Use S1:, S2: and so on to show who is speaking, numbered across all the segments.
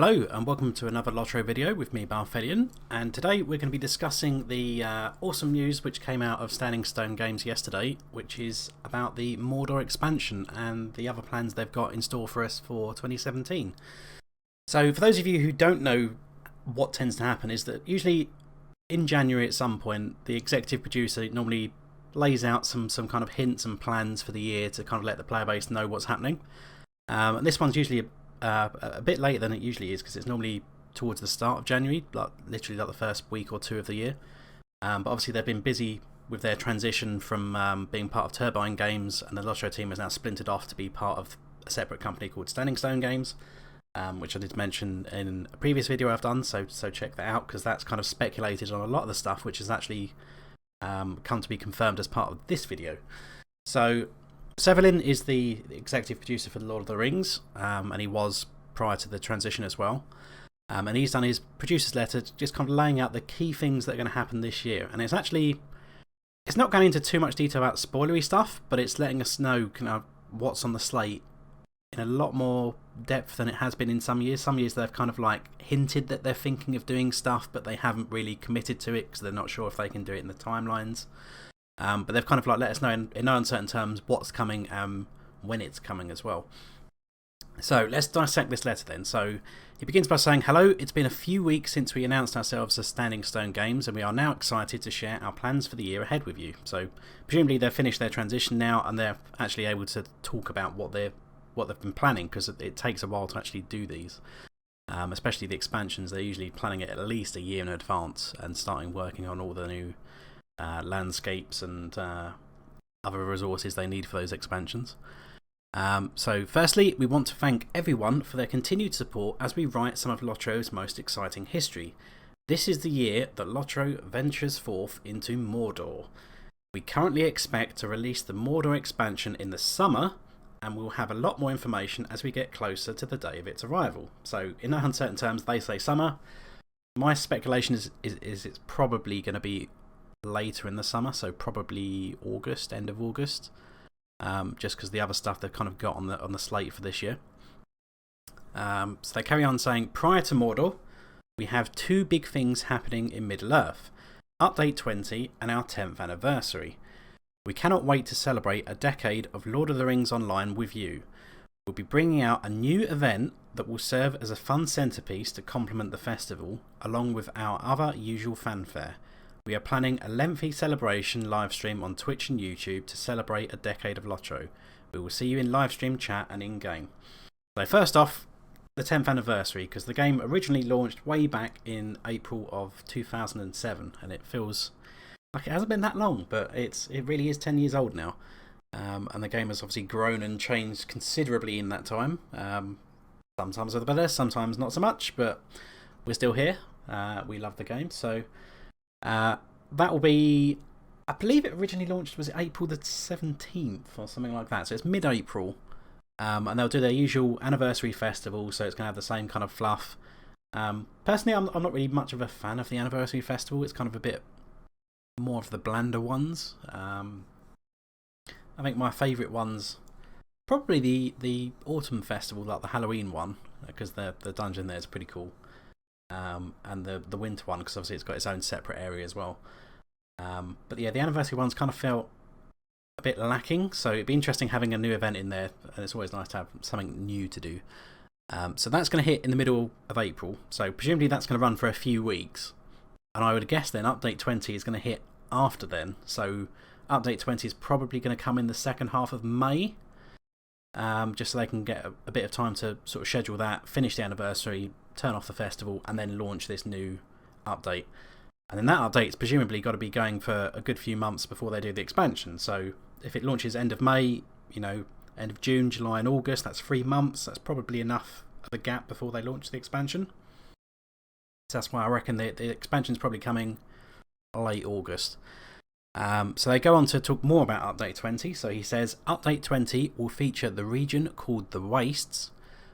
S1: Hello and welcome to another LOTRO video with me, Balthelion, and today we're going to be discussing the awesome news which came out of Standing Stone Games yesterday, which is about the Mordor expansion and the other plans they've got in store for us for 2017. So for those of you who don't know, what tends to happen is that usually in January at some point the executive producer normally lays out some kind of hints and plans for the year to kind of let the player base know what's happening. And this one's usually a bit later than it usually is because it's normally towards the start of January, like literally like the first week or two of the year. But obviously they've been busy with their transition from being part of Turbine Games, and the LOTRO team has now splintered off to be part of a separate company called Standing Stone Games, which I did mention in a previous video I've done, so check that out because that's kind of speculated on a lot of the stuff which has actually come to be confirmed as part of this video. So Laurelin is the executive producer for The Lord of the Rings, and he was prior to the transition as well. And he's done his producer's letter just kind of laying out the key things that are going to happen this year. And it's not going into too much detail about spoilery stuff, but it's letting us know kind of what's on the slate in a lot more depth than it has been in some years. Some years they've kind of like hinted that they're thinking of doing stuff, but they haven't really committed to it because they're not sure if they can do it in the timelines. But they've kind of like let us know in no uncertain terms what's coming, when it's coming as well. So let's dissect this letter then. So it begins by saying, "Hello, it's been a few weeks since we announced ourselves as Standing Stone Games, and we are now excited to share our plans for the year ahead with you." So presumably they've finished their transition now and they're actually able to talk about what they've been planning, because it takes a while to actually do these. Especially the expansions, they're usually planning it at least a year in advance and starting working on all the new landscapes and other resources they need for those expansions. So firstly, we want to thank everyone for their continued support as we write some of LOTRO's most exciting history. This is the year that LOTRO ventures forth into Mordor. We currently expect to release the Mordor expansion in the summer, and we'll have a lot more information as we get closer to the day of its arrival. So in no uncertain terms, they say summer. My speculation is it's probably going to be later in the summer, so probably August, end of August, just because the other stuff they've kind of got on the slate for this year. So they carry on saying, prior to Mordor, we have two big things happening in Middle-earth: Update 20 and our 10th anniversary. We cannot wait to celebrate a decade of Lord of the Rings Online with you. We'll be bringing out a new event that will serve as a fun centrepiece to complement the festival, along with our other usual fanfare. We are planning a lengthy celebration livestream on Twitch and YouTube to celebrate a decade of LOTRO. We will see you in livestream chat and in-game. So first off, the 10th anniversary, because the game originally launched way back in April of 2007, and it feels like it hasn't been that long, but it really is 10 years old now. And the game has obviously grown and changed considerably in that time. Sometimes for the better, sometimes not so much, but we're still here. We love the game, so that will be, I believe it originally launched, was it April the 17th or something like that, so it's mid-April, and they'll do their usual anniversary festival, so it's going to have the same kind of fluff. Personally, I'm not really much of a fan of the anniversary festival. It's kind of a bit more of the blander ones. I think my favourite ones probably the autumn festival, like the Halloween one, because the dungeon there is pretty cool. And the winter one, because obviously it's got its own separate area as well. But yeah, the anniversary ones kind of felt a bit lacking, so it'd be interesting having a new event in there, and it's always nice to have something new to do. So that's going to hit in the middle of April, so presumably that's going to run for a few weeks, and I would guess then Update 20 is going to hit after then, so Update 20 is probably going to come in the second half of May, just so they can get a bit of time to sort of schedule that, finish the anniversary, turn off the festival, and then launch this new update. And then that update's presumably got to be going for a good few months before they do the expansion. So if it launches end of May, end of June, July and August, that's 3 months. That's probably enough of a gap before they launch the expansion. So that's why I reckon the expansion's probably coming late August. So they go on to talk more about Update 20. So he says, Update 20 will feature the region called the Wastes,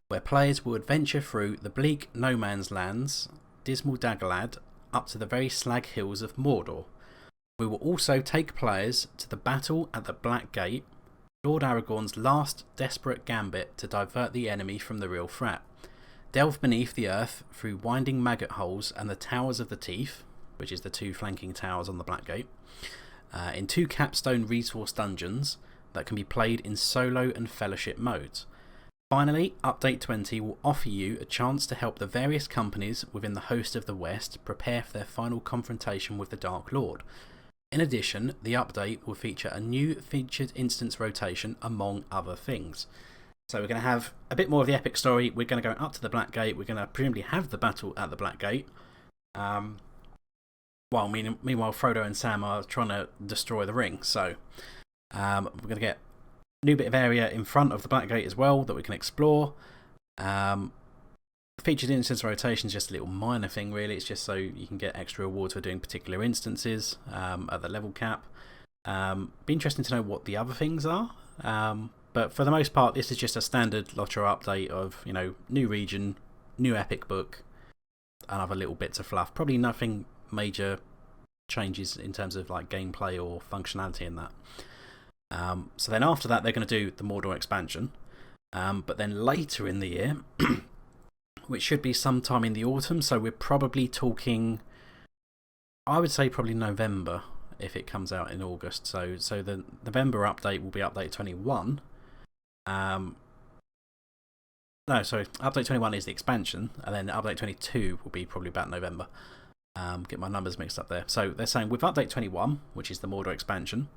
S1: where players will adventure through the bleak no man's lands, Dismal Daggerlad, up to the very slag hills of Mordor. We will also take players to the battle at the Black Gate, Lord Aragorn's last desperate gambit to divert the enemy from the real threat. Delve beneath the earth through winding maggot holes and the Towers of the Teeth, which is the 2 flanking towers on the Black Gate, in 2 capstone resource dungeons that can be played in solo and fellowship modes. Finally, Update 20 will offer you a chance to help the various companies within the Host of the West prepare for their final confrontation with the Dark Lord. In addition, the update will feature a new featured instance rotation, among other things. So we're going to have a bit more of the epic story. We're going to go up to the Black Gate. We're going to presumably have the battle at the Black Gate. While meanwhile, Frodo and Sam are trying to destroy the ring. So we're going to get a new bit of area in front of the Black Gate as well that we can explore. Featured instance rotation is just a little minor thing, really. It's just so you can get extra rewards for doing particular instances at the level cap. Be interesting to know what the other things are. But for the most part, this is just a standard LOTRO update of, new region, new epic book, and other little bits of fluff. Probably nothing major changes in terms of like gameplay or functionality in that. So then after that, they're going to do the Mordor expansion. But then later in the year, which should be sometime in the autumn, so we're probably talking, I would say probably November if it comes out in August. So the November update will be update 21. No, sorry, update 21 is the expansion, and then update 22 will be probably about November. Get my numbers mixed up there. So they're saying with update 21, which is the Mordor expansion,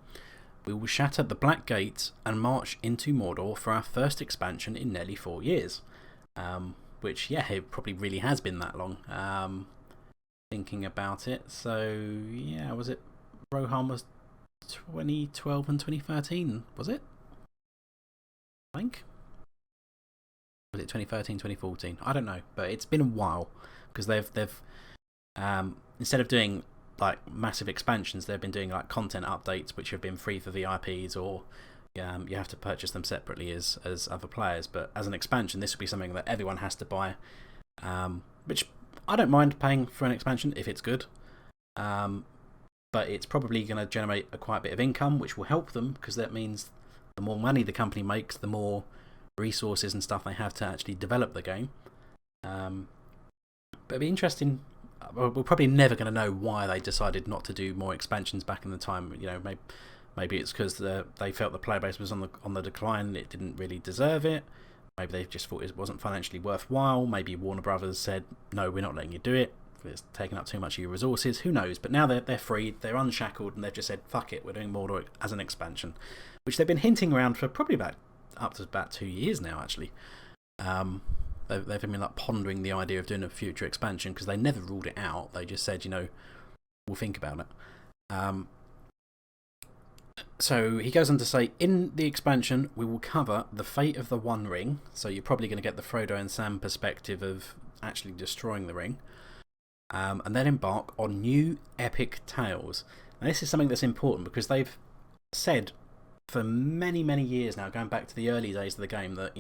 S1: we will shatter the Black Gate and march into Mordor for our first expansion in nearly 4 years. Which, yeah, it probably really has been that long. Thinking about it. So, yeah, was it Rohan was 2012 and 2013, was it? I think. Was it 2013, 2014? I don't know, but it's been a while because they've instead of doing like massive expansions, they've been doing like content updates which have been free for VIPs, or you have to purchase them separately as other players. But as an expansion, this would be something that everyone has to buy, which I don't mind paying for an expansion if it's good. But it's probably going to generate quite a bit of income, which will help them, because that means the more money the company makes, the more resources and stuff they have to actually develop the game. But it'd be interesting. We're probably never going to know why they decided not to do more expansions back in the time. Maybe it's because they felt the player base was on the decline. It didn't really deserve it. Maybe they just thought it wasn't financially worthwhile. Maybe Warner Brothers said, no, we're not letting you do it. It's taking up too much of your resources. Who knows? But now they're free, they're unshackled, and they've just said, fuck it, we're doing Mordor as an expansion, which they've been hinting around for probably up to about 2 years now, actually. They've been like pondering the idea of doing a future expansion, because they never ruled it out. They just said, we'll think about it. So he goes on to say, in the expansion, we will cover the fate of the One Ring. So you're probably going to get the Frodo and Sam perspective of actually destroying the ring. And then embark on new epic tales. Now, this is something that's important, because they've said for many, many years now, going back to the early days of the game, that,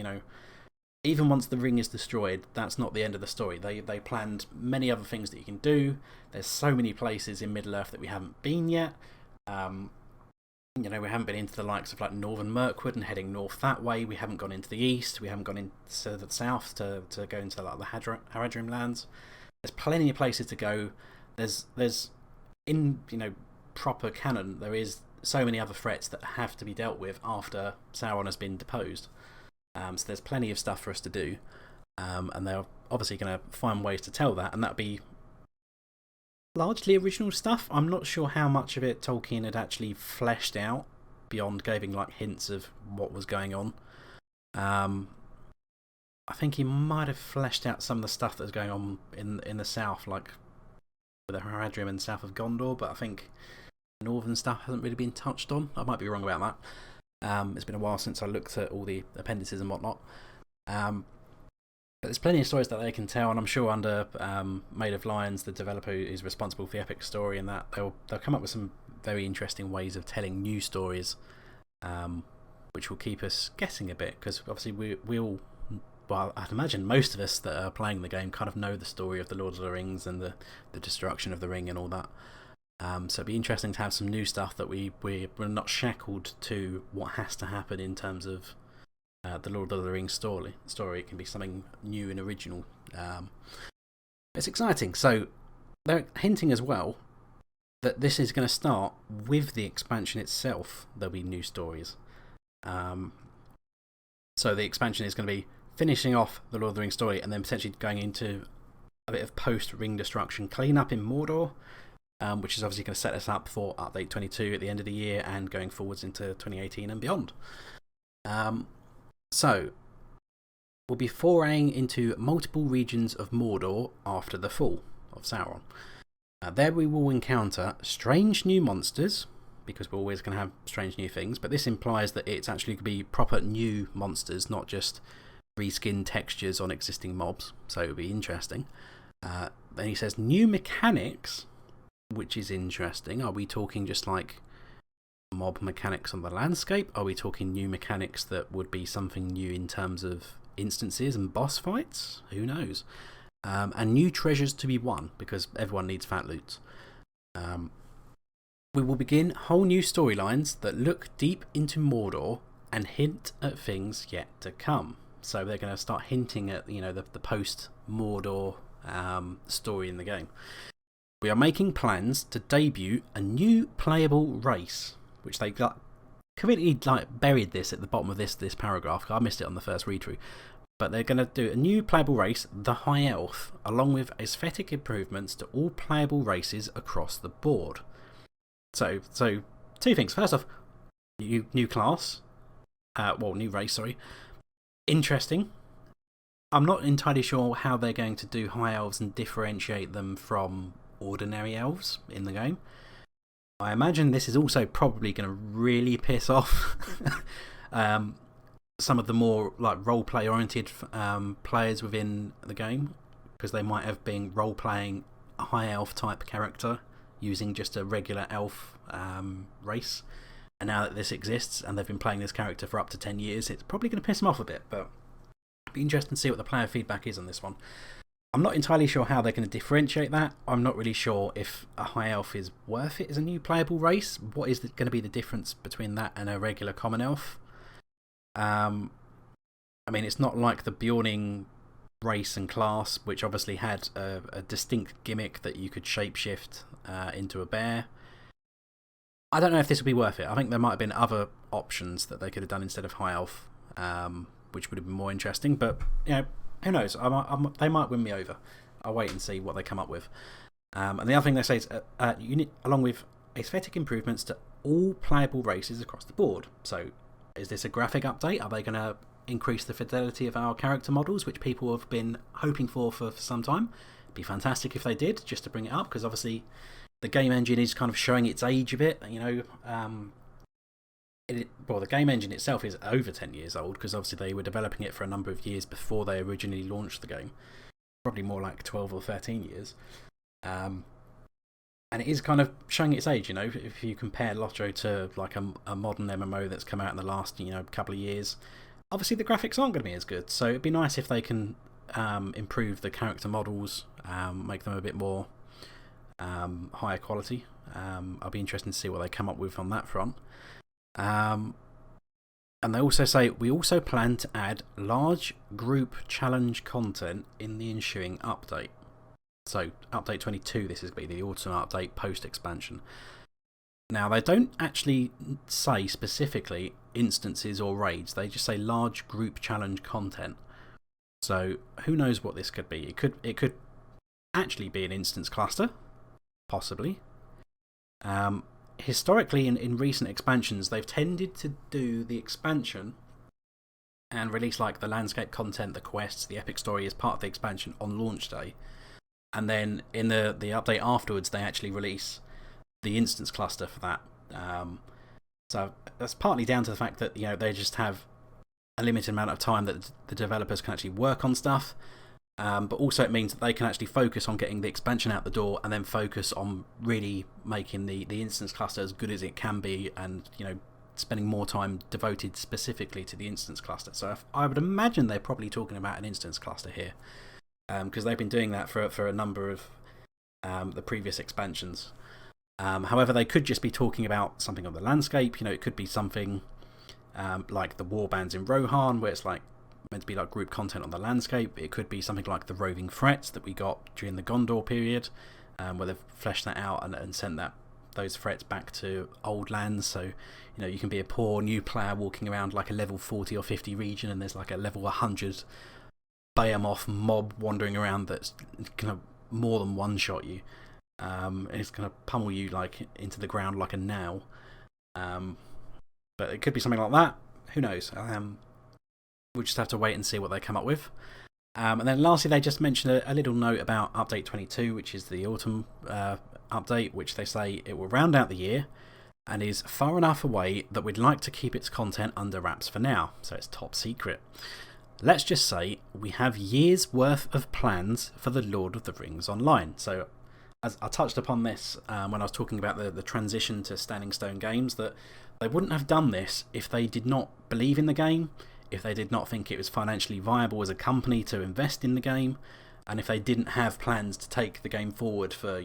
S1: even once the ring is destroyed, that's not the end of the story. They planned many other things that you can do. There's so many places in Middle-earth that we haven't been yet. We haven't been into the likes of like Northern Mirkwood and heading north that way. We haven't gone into the east. We haven't gone into the south to go into like the Haradrim lands. There's plenty of places to go. There's in proper canon, there is so many other threats that have to be dealt with after Sauron has been deposed. So there's plenty of stuff for us to do, and they're obviously going to find ways to tell that, and that'll be largely original stuff. I'm not sure how much of it Tolkien had actually fleshed out beyond giving like hints of what was going on. I think he might have fleshed out some of the stuff that was going on in the south, like with the Haradrim and south of Gondor, but I think northern stuff hasn't really been touched on. I might be wrong about that. It's been a while since I looked at all the appendices and whatnot. But there's plenty of stories that they can tell, and I'm sure under Made of Lions, the developer who's responsible for the epic story, and that they'll come up with some very interesting ways of telling new stories, which will keep us guessing a bit, because obviously we'll well, I'd imagine most of us that are playing the game kind of know the story of the Lord of the Rings and the destruction of the ring and all that. So it'd be interesting to have some new stuff that we're not shackled to what has to happen in terms of the Lord of the Rings story. It can be something new and original. It's exciting. So they're hinting as well that this is going to start with the expansion itself. There'll be new stories. So the expansion is going to be finishing off the Lord of the Rings story and then potentially going into a bit of post-Ring Destruction cleanup in Mordor, which is obviously going to set us up for Update 22 at the end of the year and going forwards into 2018 and beyond. So we'll be foraying into multiple regions of Mordor after the fall of Sauron. There we will encounter strange new monsters, because we're always going to have strange new things, but this implies that it's actually going to be proper new monsters, not just reskin textures on existing mobs, so it'll be interesting. Then he says new mechanics, which is interesting. Are we talking just like mob mechanics on the landscape? Are we talking new mechanics that would be something new in terms of instances and boss fights? Who knows? And new treasures to be won, because everyone needs fat loot. We will begin whole new storylines that look deep into Mordor and hint at things yet to come. So they're going to start hinting at, the post-Mordor story in the game. We are making plans to debut a new playable race, which they got completely buried this at the bottom of this paragraph. I missed it on the first read through. But they're going to do a new playable race, the High Elf, along with aesthetic improvements to all playable races across the board. So two things. First off, new class. New race, sorry. Interesting. I'm not entirely sure how they're going to do High Elves and differentiate them from ordinary elves in the game. I imagine this is also probably going to really piss off some of the more role-play oriented players within the game, because they might have been role-playing a High Elf type character using just a regular elf race, and now that this exists and they've been playing this character for up to 10 years, it's probably going to piss them off a bit. But it'll be interesting to see what the player feedback is on this one. I'm not entirely sure how they're going to differentiate that. I'm not really sure if a High Elf is worth it as a new playable race. What is going to be the difference between that and a regular Common Elf? It's not like the Bjorning race and class, which obviously had a distinct gimmick that you could shapeshift into a bear. I don't know if this would be worth it. I think there might have been other options that they could have done instead of High Elf, which would have been more interesting. But who knows? They might win me over. I'll wait and see what they come up with. And the other thing they say is along with aesthetic improvements to all playable races across the board. So is this a graphic update? Are they going to increase the fidelity of our character models, which people have been hoping for some time? It'd be fantastic if they did, just to bring it up, because obviously the game engine is kind of showing its age a bit. The game engine itself is over 10 years old, because obviously they were developing it for a number of years before they originally launched the game. Probably more like 12 or 13 years. And it is kind of showing its age, if you compare LOTRO to like a modern MMO that's come out in the last couple of years. Obviously the graphics aren't going to be as good, so it'd be nice if they can improve the character models, make them a bit more higher quality. I'll be interested to see what they come up with on that front. And they also say, we also plan to add large group challenge content in the ensuing update. So, Update 22, this is going to be the autumn update post-expansion. Now, they don't actually say specifically instances or raids, they just say large group challenge content. So, who knows what this could be? It could actually be an instance cluster, possibly. Historically, in recent expansions, they've tended to do the expansion and release like the landscape content, the quests, the epic story as part of the expansion on launch day. And then in the update afterwards, they actually release the instance cluster for that. So that's partly down to the fact that they just have a limited amount of time that the developers can actually work on stuff. But also it means that they can actually focus on getting the expansion out the door and then focus on really making the instance cluster as good as it can be, and spending more time devoted specifically to the instance cluster. So I would imagine they're probably talking about an instance cluster here, because they've been doing that for a number of the previous expansions. However, they could just be talking about something on the landscape. It could be something like the warbands in Rohan, where it's like meant to be like group content on the landscape. It could be something like the roving threats that we got during the Gondor period, where they've fleshed that out and sent those threats back to old lands. So you can be a poor new player walking around like a level 40 or 50 region, and there's like a level 100 Behemoth mob wandering around that's gonna more than one shot you, and it's gonna pummel you like into the ground like a nail. But it could be something like that. Who knows? We'll just have to wait and see what they come up with. And then lastly, they just mentioned a little note about Update 22, which is the autumn update, which they say it will round out the year and is far enough away that we'd like to keep its content under wraps for now, so it's top secret. Let's just say we have years worth of plans for the Lord of the Rings Online. So as I touched upon this when I was talking about the transition to Standing Stone Games, that they wouldn't have done this if they did not believe in the game, if they did not think it was financially viable as a company to invest in the game, and if they didn't have plans to take the game forward for,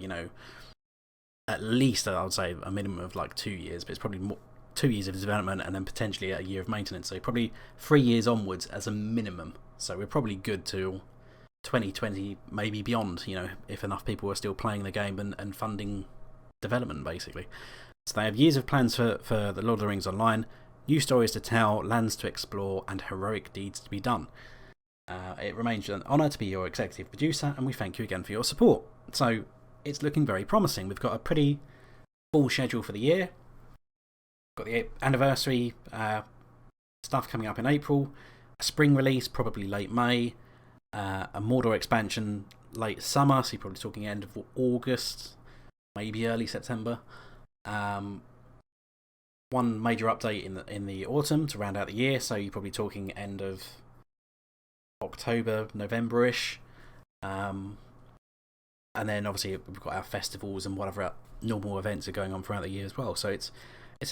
S1: at least I would say a minimum of like 2 years, but it's probably more, 2 years of development and then potentially a year of maintenance. So probably 3 years onwards as a minimum. So we're probably good till 2020, maybe beyond, if enough people are still playing the game and funding development, basically. So they have years of plans for the Lord of the Rings Online, new stories to tell, lands to explore, and heroic deeds to be done. It remains an honour to be your executive producer, and we thank you again for your support. So it's looking very promising. We've got a pretty full schedule for the year. Got the anniversary stuff coming up in April, a spring release probably late May, a Mordor expansion late summer, so you're probably talking end of August, maybe early September. One major update in the autumn to round out the year, so you're probably talking end of October, November-ish. And then obviously we've got our festivals and whatever normal events are going on throughout the year as well. So it's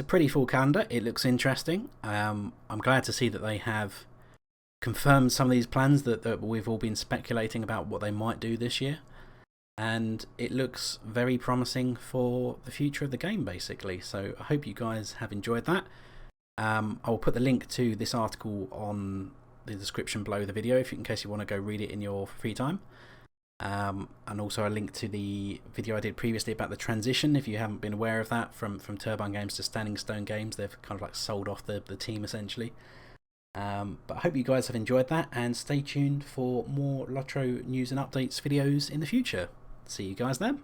S1: a pretty full calendar. It looks interesting. I'm glad to see that they have confirmed some of these plans that we've all been speculating about what they might do this year. And it looks very promising for the future of the game, basically. So I hope you guys have enjoyed that. I'll put the link to this article on the description below the video in case you want to go read it in your free time. And also a link to the video I did previously about the transition, if you haven't been aware of that, from Turbine Games to Standing Stone Games. They've kind of like sold off the team essentially. But I hope you guys have enjoyed that, and stay tuned for more LOTRO news and updates videos in the future. See you guys then.